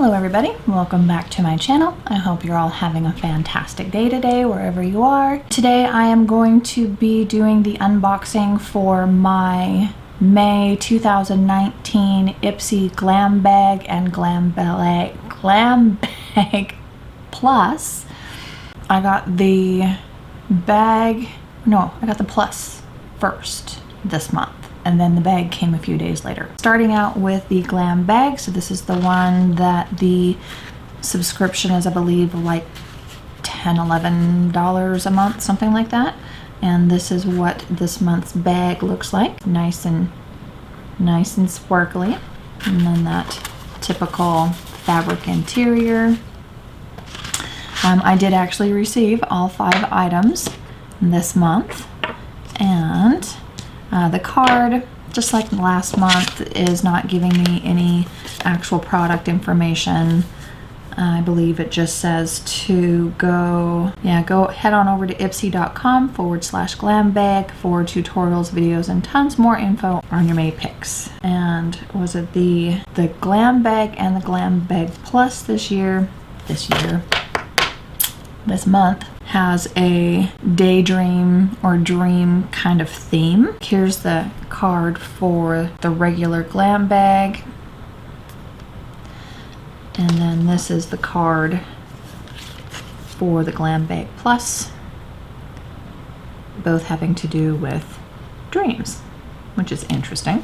Hello everybody, welcome back to my channel. I hope you're all having a fantastic day today, wherever you are. Today I am going to be doing the unboxing for my May 2019 Ipsy Glam Bag and Glam Bag Plus. I got the bag, no, I got the plus first this month, and then the bag came a few days later. Starting out with the Glam Bag, so this is the one that the subscription is, I believe, like $10–11 a month, something like that. And this is what this month's bag looks like. Nice and sparkly. And then that typical fabric interior. I did actually receive all 5 items this month, and the card, just like last month, is not giving me any actual product information. I believe it just says to go head on over to ipsy.com/glambag for tutorials, videos, and tons more info on your May picks. And was it the Glam Bag and the Glam Bag Plus this month has a daydream or dream kind of theme. Here's the card for the regular Glam Bag. And then this is the card for the Glam Bag Plus. Both having to do with dreams, which is interesting.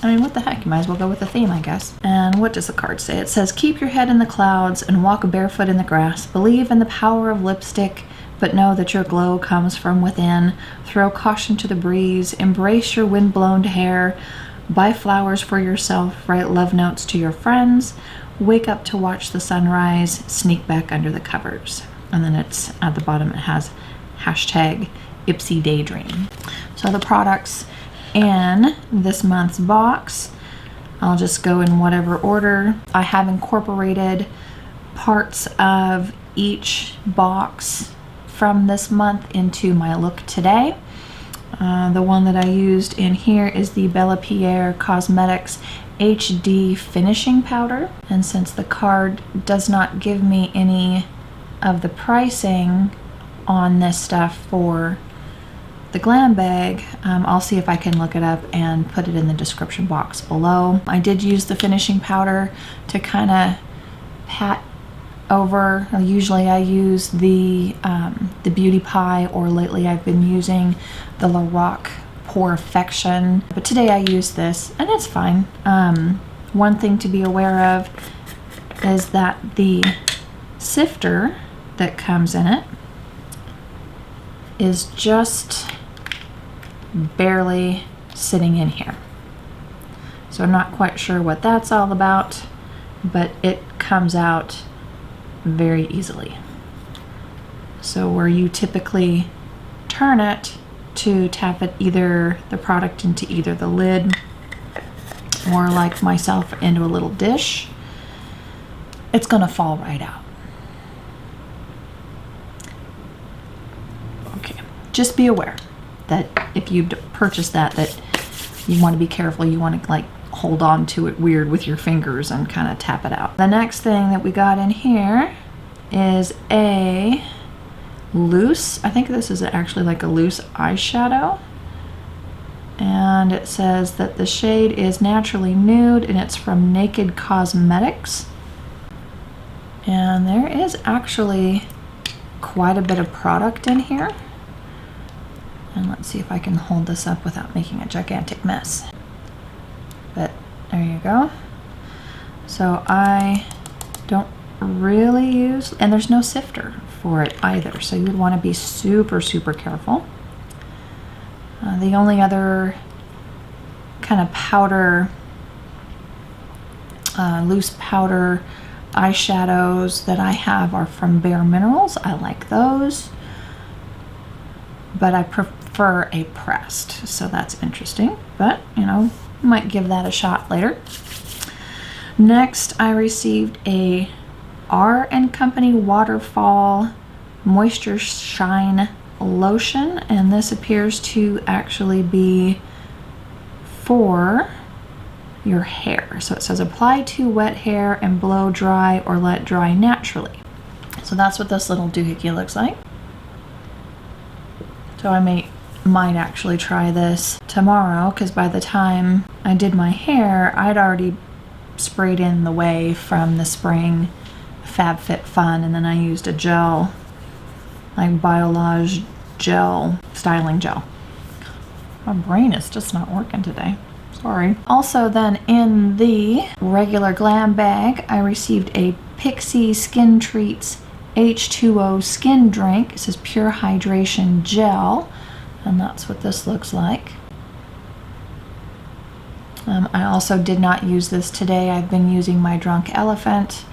I mean, what the heck? You might as well go with the theme, I guess. And what does the card say? It says, keep your head in the clouds and walk barefoot in the grass. Believe in the power of lipstick, but know that your glow comes from within. Throw caution to the breeze. Embrace your wind-blown hair. Buy flowers for yourself. Write love notes to your friends. Wake up to watch the sunrise. Sneak back under the covers. And then it's at the bottom, it has hashtag Ipsy Daydream. So the products in this month's box, I'll just go in whatever order. I have incorporated parts of each box from this month into my look today. The one that I used in here is the Bellapierre Cosmetics HD Finishing Powder. And since the card does not give me any of the pricing on this stuff for the Glam Bag, I'll see if I can look it up and put it in the description box below. I did use the finishing powder to kind of pat over. Usually I use the Beauty Pie, or lately I've been using the Lorac Perfection, but today I used this and it's fine. One thing to be aware of is that the sifter that comes in it is just barely sitting in here. So I'm not quite sure what that's all about, but it comes out very easily. So where you typically turn it to tap it, either the product into either the lid or, like myself, into a little dish, it's gonna fall right out. Okay, just be aware that if you purchase that you want to be careful. You want to like hold on to it weird with your fingers and kind of tap it out. The next thing that we got in here is a loose, I think this is actually like a loose eyeshadow, and it says that the shade is Naturally Nude and it's from Naked Cosmetics. And there is actually quite a bit of product in here. And let's see if I can hold this up without making a gigantic mess. But there you go. So I don't really use, and there's no sifter for it either, so you would want to be super careful. The only other kind of powder, loose powder eyeshadows that I have are from Bare Minerals. I like those, but I prefer a pressed, so that's interesting, but you know, might give that a shot later. Next, I received a R+Co Waterfall Moisture Shine Lotion, and this appears to actually be for your hair. So it says apply to wet hair and blow dry or let dry naturally. So that's what this little doohickey looks like. So I might actually try this tomorrow, because by the time I did my hair, I'd already sprayed in the wave from the spring FabFitFun, and then I used a gel, like Biolage gel, styling gel. My brain is just not working today. Sorry. Also then in the regular glam bag, I received a Pixi Skintreats H2O Skindrink. It says Pure Hydration Gel, and that's what this looks like. I also did not use this today. I've been using my Drunk Elephant,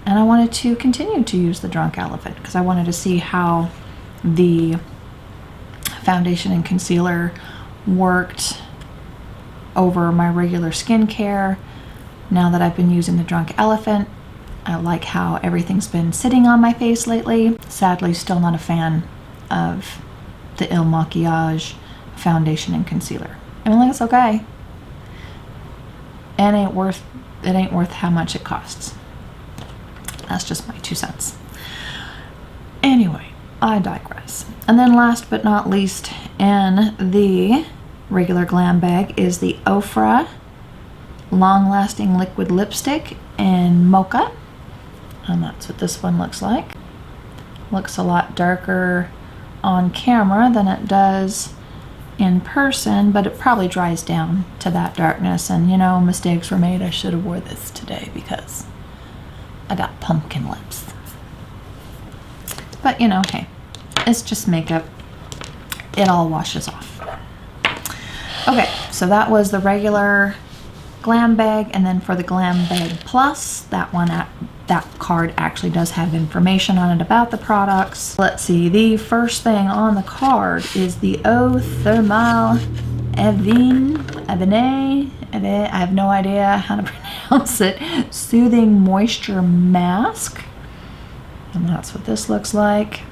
and I wanted to continue to use the Drunk Elephant because I wanted to see how the foundation and concealer worked over my regular skincare. Now that I've been using the Drunk Elephant, I like how everything's been sitting on my face lately. Sadly, still not a fan of the Makiage foundation and concealer. I mean, like, it's okay. It ain't worth how much it costs. That's just my 2 cents. Anyway, I digress. And then last but not least in the regular glam bag is the Ofra Long Lasting Liquid Lipstick in Mocha. And that's what this one looks like. Looks a lot darker on camera than it does in person, but it probably dries down to that darkness. And you know, mistakes were made. I should have wore this today because I got pumpkin lips. But you know, hey, it's just makeup. It all washes off. Okay, so that was the regular glam bag, and then for the Glam Bag Plus, that card actually does have information on it about the products. Let's see, the first thing on the card is the Thermale Avene. I have no idea how to pronounce it. Soothing Moisture Mask. And that's what this looks like.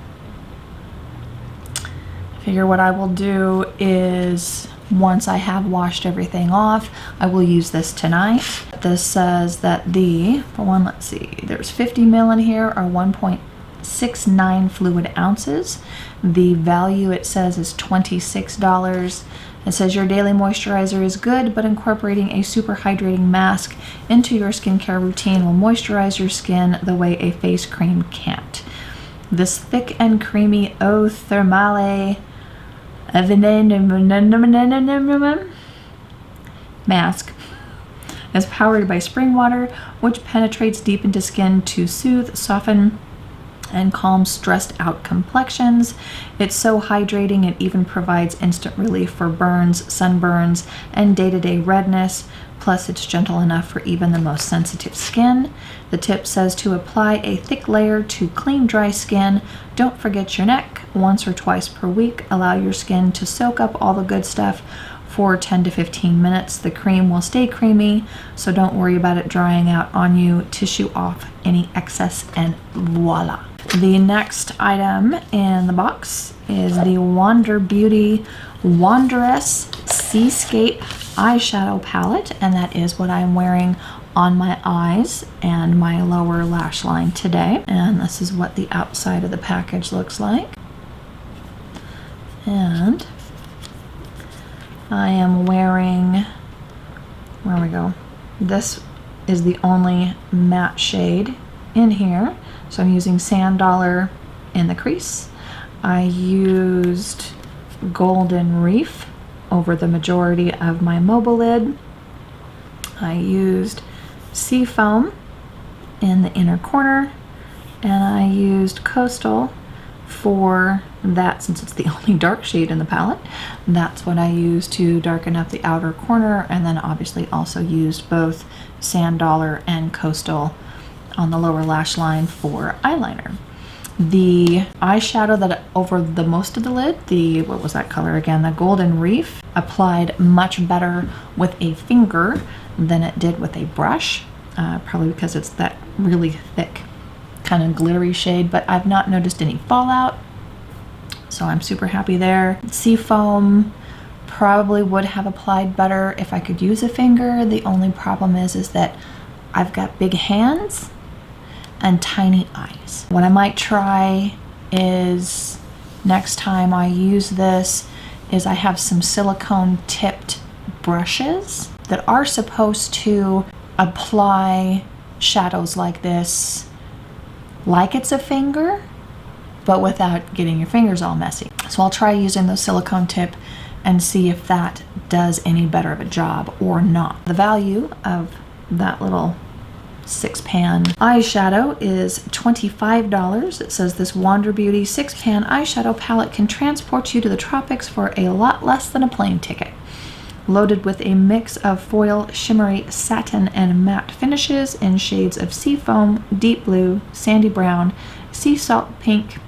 I figure what I will do is, once I have washed everything off, I will use this tonight. This says that for one, let's see, there's 50 ml in here, or 1.69 fluid ounces. The value, it says, is $26. It says your daily moisturizer is good, but incorporating a super hydrating mask into your skincare routine will moisturize your skin the way a face cream can't. This thick and creamy Thermale Avene mask is powered by spring water, which penetrates deep into skin to soothe, soften, and calm stressed out complexions. It's so hydrating, it even provides instant relief for burns, sunburns, and day-to-day redness. Plus, it's gentle enough for even the most sensitive skin. The tip says to apply a thick layer to clean, dry skin. Don't forget your neck. Once or twice per week, allow your skin to soak up all the good stuff for 10 to 15 minutes. The cream will stay creamy, so don't worry about it drying out on you. Tissue off any excess, and voila. The next item in the box is the Wander Beauty Wanderess Seascape eyeshadow palette, and that is what I'm wearing on my eyes and my lower lash line today. And this is what the outside of the package looks like. And I am wearing, where we go, this is the only matte shade in here. So I'm using Sand Dollar in the crease. I used Golden Reef over the majority of my mobile lid. I used Seafoam in the inner corner, and I used Coastal for that, since it's the only dark shade in the palette. That's what I used to darken up the outer corner, and then obviously also used both Sand Dollar and Coastal on the lower lash line for eyeliner. The eyeshadow that over the most of the lid, what was that color again? The Golden Reef, applied much better with a finger than it did with a brush, probably because it's that really thick kind of glittery shade, but I've not noticed any fallout, so I'm super happy there. Seafoam Probably would have applied better if I could use a finger. The only problem is that I've got big hands and tiny eyes. What I might try is next time I use this is I have some silicone tipped brushes that are supposed to apply shadows like this, like it's a finger, but without getting your fingers all messy. So I'll try using the silicone tip and see if that does any better of a job or not. The value of that little 6-pan eyeshadow is $25. It says this Wander Beauty 6-pan eyeshadow palette can transport you to the tropics for a lot less than a plane ticket. Loaded with a mix of foil, shimmery, satin, and matte finishes in shades of seafoam, deep blue, sandy brown, sea salt pink,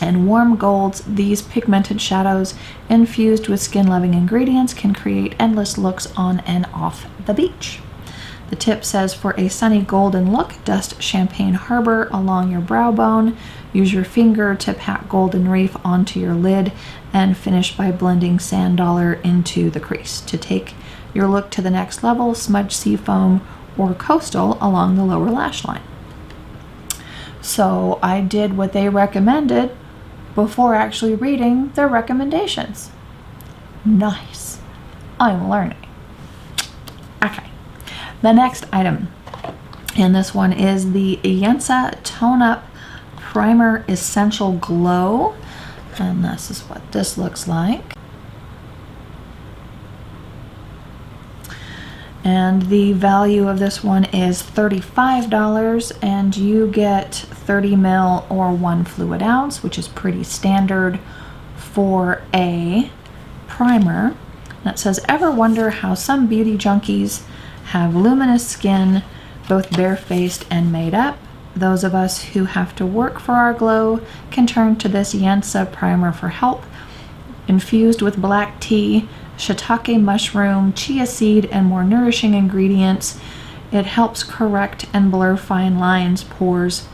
and warm golds, these pigmented shadows infused with skin-loving ingredients can create endless looks on and off the beach. The tip says for a sunny golden look, dust Champagne Harbor along your brow bone. Use your finger to pat Golden Reef onto your lid and finish by blending Sand Dollar into the crease. To take your look to the next level, smudge Seafoam or Coastal along the lower lash line. So I did what they recommended before actually reading their recommendations. Nice. I'm learning. Okay. The next item in this one is the Yensa Tone Up Primer Essential Glow. And this is what this looks like. And the value of this one is $35, and you get 30 ml or 1 fluid ounce, which is pretty standard for a primer. And it says, ever wonder how some beauty junkies have luminous skin, both barefaced and made up? Those of us who have to work for our glow can turn to this Yensa primer for help. Infused with black tea, shiitake mushroom, chia seed, and more nourishing ingredients, it helps correct and blur fine lines, pores,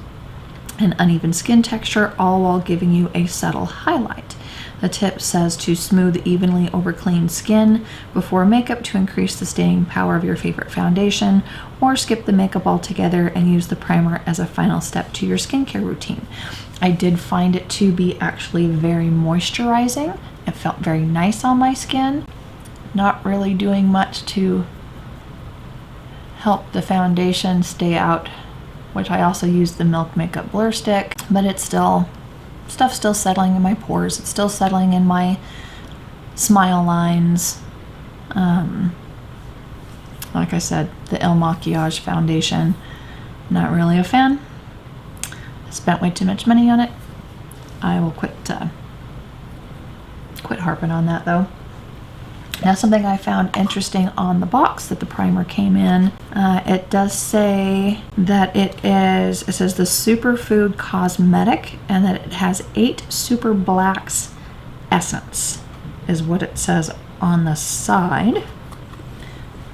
and uneven skin texture, all while giving you a subtle highlight. The tip says to smooth evenly over clean skin before makeup to increase the staying power of your favorite foundation, or skip the makeup altogether and use the primer as a final step to your skincare routine. I did find it to be actually very moisturizing. It felt very nice on my skin. Not really doing much to help the foundation stay out, which I also used the Milk Makeup Blur Stick, but it's still, stuff's still settling in my pores. It's still settling in my smile lines. Like I said, the Makiage foundation, not really a fan. Spent way too much money on it. I will quit harping on that though. Now, something I found interesting on the box that the primer came in, it does say that it says the Superfood Cosmetic, and that it has 8 Super Blacks Essence, is what it says on the side.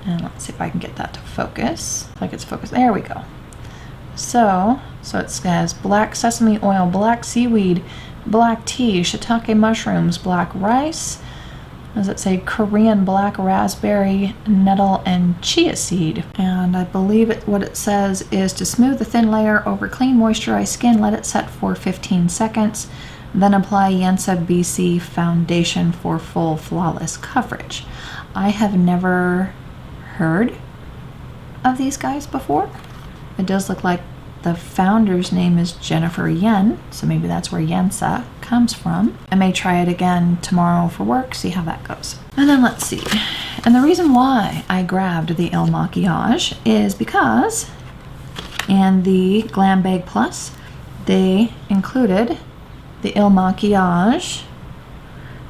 And let's see if I can get that to focus. Like it's focused. There we go. So it says black sesame oil, black seaweed, black tea, shiitake mushrooms, black rice. Does it say Korean black raspberry, nettle, and chia seed? And I believe what it says is to smooth the thin layer over clean moisturized skin, let it set for 15 seconds, then apply Yensa BC foundation for full flawless coverage. I have never heard of these guys before. It does look like the founder's name is Jennifer Yen, so maybe that's where Yensa comes from. I may try it again tomorrow for work, see how that goes. And then let's see. And the reason why I grabbed the Makiage is because in the Glam Bag Plus, they included the Makiage.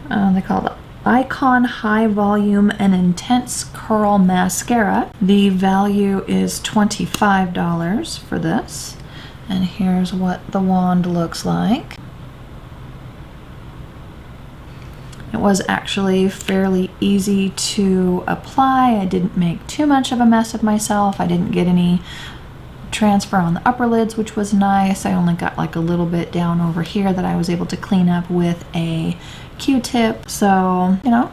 They call it Icon High Volume and Intense Curl Mascara. The value is $25 for this. And here's what the wand looks like. It was actually fairly easy to apply. I didn't make too much of a mess of myself. I didn't get any transfer on the upper lids, which was nice. I only got like a little bit down over here that I was able to clean up with a Q-tip. So, you know,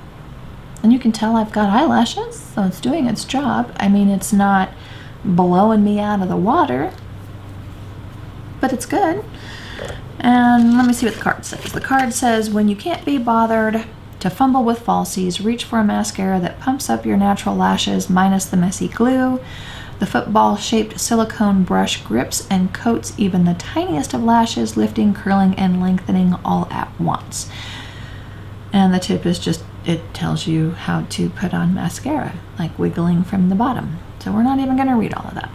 And you can tell I've got eyelashes, so it's doing its job. I mean, it's not blowing me out of the water, but it's good. And let me see what the card says. The card says, when you can't be bothered to fumble with falsies, reach for a mascara that pumps up your natural lashes minus the messy glue. The football-shaped silicone brush grips and coats even the tiniest of lashes, lifting, curling, and lengthening all at once. And the tip is just, it tells you how to put on mascara, like wiggling from the bottom. So we're not even going to read all of that.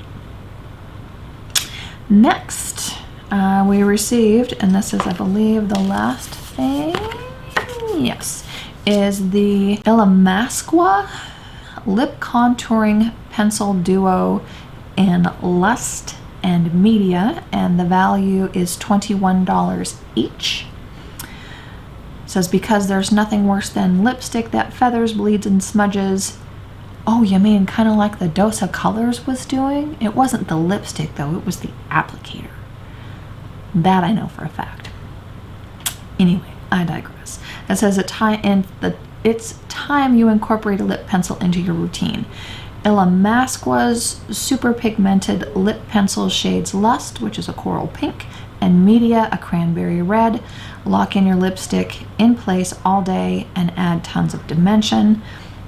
Next, we received, and this is, I believe, the last thing, yes, is the Illamasqua Lip Contouring Pencil Duo in Lust and Media, and the value is $21 each. It says, because there's nothing worse than lipstick that feathers, bleeds, and smudges. Oh, you mean kind of like the Dose of Colors was doing? It wasn't the lipstick though, it was the applicator. That I know for a fact. Anyway, I digress. It says it's time you incorporate a lip pencil into your routine. Illamasqua's super pigmented lip pencil shades Lust, which is a coral pink, and Media, a cranberry red. Lock in your lipstick in place all day and add tons of dimension.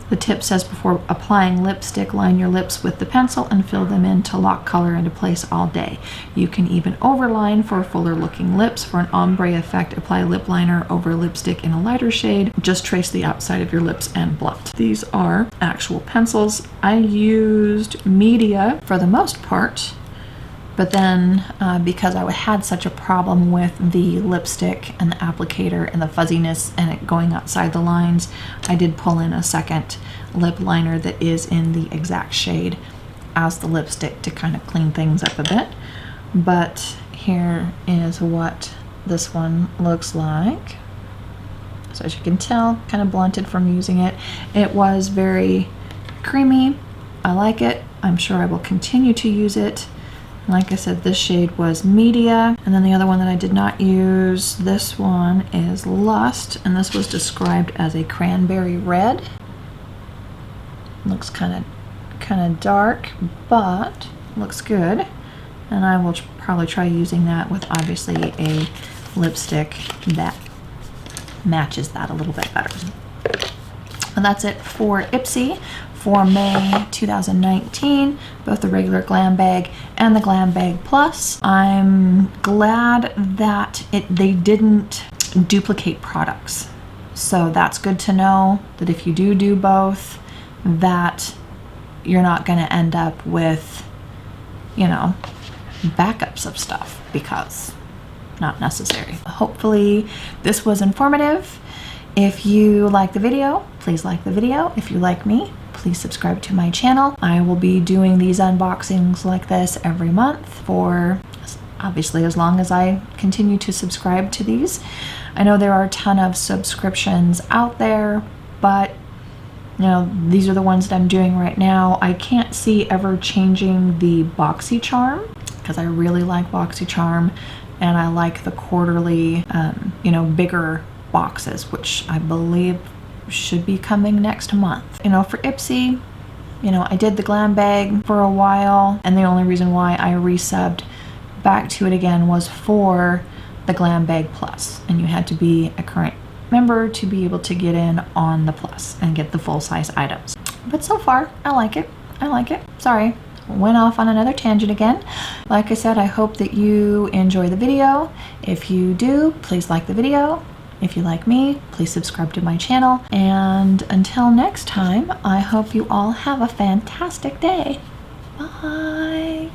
The tip says, before applying lipstick, line your lips with the pencil and fill them in to lock color into place all day. You can even overline for fuller looking lips. For an ombre effect, apply lip liner over lipstick in a lighter shade. Just trace the outside of your lips and blunt. These are actual pencils. I used Media for the most part, but then because I had such a problem with the lipstick and the applicator and the fuzziness and it going outside the lines, I did pull in a second lip liner that is in the exact shade as the lipstick to kind of clean things up a bit. But here is what this one looks like. So as you can tell, kind of blunted from using it. It was very creamy. I like it. I'm sure I will continue to use it. Like I said, this shade was Media, and then the other one that I did not use, this one is Lust, and this was described as a cranberry red. Looks kind of dark, but looks good. And I will probably try using that with obviously a lipstick that matches that a little bit better. And that's it for Ipsy for May 2019, both the regular Glam Bag and the Glam Bag Plus. I'm glad that they didn't duplicate products. So that's good to know, that if you do both, that you're not going to end up with, you know, backups of stuff, because not necessary. Hopefully this was informative. If you like the video, please like the video. If you like me, please subscribe to my channel. I will be doing these unboxings like this every month for obviously as long as I continue to subscribe to these. I know there are a ton of subscriptions out there, but you know, these are the ones that I'm doing right now. I can't see ever changing the BoxyCharm because I really like BoxyCharm, and I like the quarterly, you know, bigger boxes, which I believe should be coming next month. You know, for Ipsy, you know, I did the Glam Bag for a while, and the only reason why I resubbed back to it again was for the Glam Bag Plus, and you had to be a current member to be able to get in on the Plus and get the full-size items. But so far, I like it. I like it. Sorry, went off on another tangent again. Like I said, I hope that you enjoy the video. If you do, please like the video. If you like me, please subscribe to my channel. And until next time, I hope you all have a fantastic day. Bye.